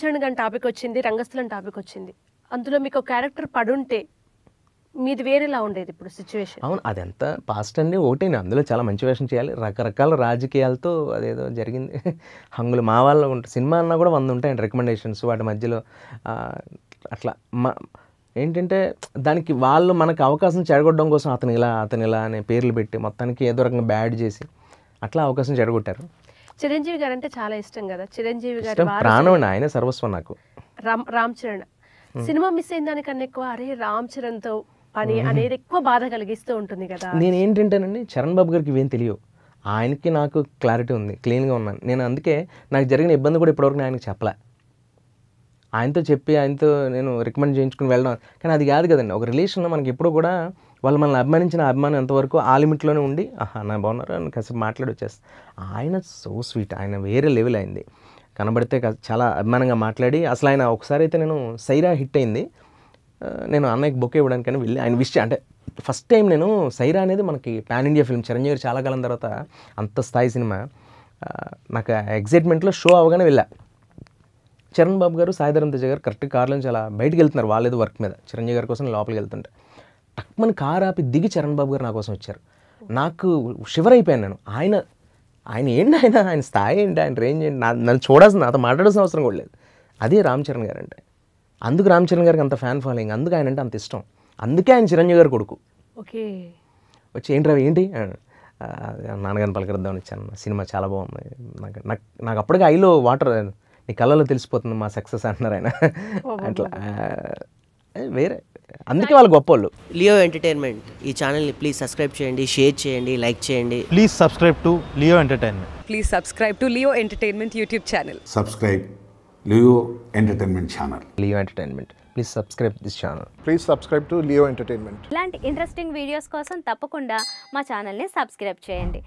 చరణ్ గారి టాపిక్ వచ్చింది, రంగస్థలం టాపిక్ వచ్చింది. అందులో మీకు ఒక క్యారెక్టర్ పడుంటే మీది వేరేలా ఉండేది ఇప్పుడు సిచ్యువేషన్? అవును, అదంతా పాస్ట్ అండి. ఒకటే అందులో చాలా మంచి వేషం చేయాలి. రకరకాల రాజకీయాలతో అదేదో జరిగింది. హంగులు మా వాళ్ళు సినిమా అన్నా కూడా 100 ఉంటాయండి రికమెండేషన్స్. వాటి మధ్యలో అట్లా ఏంటంటే దానికి వాళ్ళు మనకు అవకాశం చెడగొట్టడం కోసం అతను ఇలా అనే పేర్లు పెట్టి మొత్తానికి ఏదో రకంగా బ్యాడ్ చేసి అట్లా అవకాశం చెడగొట్టారు. చిరంజీవి గారు అంటే చాలా ఇష్టం కదా. చిరంజీవి గారి ప్రాణం అండి, ఆయనే సర్వస్వం నాకు. రామ్ చరణ్ సినిమా మిస్ అయిన దానికన్నా ఎక్కువ అరే రామ్ చరణ్తో పని అనేది ఎక్కువ బాధ కలిగిస్తూ ఉంటుంది కదా. నేను ఏంటంటేనండి, చరణ్ బాబు గారికి ఇవేం తెలియవు. ఆయనకి నాకు క్లారిటీ ఉంది, క్లీన్గా ఉన్నాను నేను. అందుకే నాకు జరిగిన ఇబ్బంది కూడా ఇప్పటివరకు నేను ఆయనకు చెప్పలే. ఆయనతో చెప్పి ఆయనతో నేను రికమెండ్ చేయించుకుని వెళ్ళడం, కానీ అది కాదు కదండి. ఒక రిలేషన్లో మనకి ఎప్పుడు కూడా వాళ్ళు మనల్ని అభిమానించిన అభిమానం ఎంతవరకు ఆ లిమిట్లోనే ఉండి నా బాగున్నారు అని కాసేపు మాట్లాడి వచ్చేస్తాను. ఆయన సో స్వీట్, ఆయన వేరే లెవెల్ అయింది. కనబడితే చాలా అభిమానంగా మాట్లాడి అసలు ఆయన ఒకసారి అయితే నేను సైరా హిట్ అయింది, నేను అన్నయ్యకి బొకే ఇవ్వడానికని వెళ్ళి ఆయన విషయం అంటే ఫస్ట్ టైం నేను సైరా అనేది మనకి పాన్ ఇండియా ఫిల్మ్, చిరంజీవి గారు చాలా కాలం తర్వాత అంత స్థాయి సినిమా. నాకు ఎగ్జైట్మెంట్లో షో అవగానే వెళ్ళా. చరణ్ బాబు గారు, సాయిధరం తేజ గారు కరెక్ట్గా కార్లో నుంచి అలా బయటకు వెళ్తున్నారు, వాళ్ళేదో వర్క్ మీద. చిరంజీవి గారి కోసం లోపలికి వెళ్తుంటే టక్మని కార్ ఆపి దిగి చరణ్ బాబు గారు నా కోసం వచ్చారు. నాకు షివర్ అయిపోయాను నేను. ఆయన ఏంటి, ఆయన స్థాయి ఏంటి, ఆయన రేంజ్ ఏంటి, నన్ను చూడాల్సిన, నాతో మాట్లాడాల్సిన అవసరం కూడా లేదు. అదే రామ్ చరణ్ గారు అంటే. అందుకు రామ్ చరణ్ గారికి అంత ఫ్యాన్ ఫాలోయింగ్, అందుకు ఆయన అంటే అంత ఇష్టం. అందుకే ఆయన చిరంజీవి గారు కొడుకు. ఓకే, వచ్చి ఏంటి నాన్నగారిని పలకరిద్దామని ఇచ్చాను. సినిమా చాలా బాగుంది. నాకు అప్పటికే ఐలో వాటర్, నీ కళ్ళలో తెలిసిపోతుంది మా సక్సెస్ అంటున్నారు ఆయన. అట్లా వేరే, అందుకే వాళ్ళు గొప్పవాళ్ళు. లియో ఎంటర్టైన్మెంట్ ఈ ఛానల్ని ప్లీజ్ సబ్స్క్రైబ్ చేయండి, షేర్ చేయండి, లైక్ చేయండి. Please subscribe to Leo entertainment. Please subscribe to Leo Entertainment YouTube channel. Subscribe Leo Entertainment channel. Leo entertainment, please subscribe this channel. Please subscribe to Leo Entertainment. ఇలాంటి interesting videos కోసం తప్పకుండా మా ఛానల్ని subscribe చేయండి.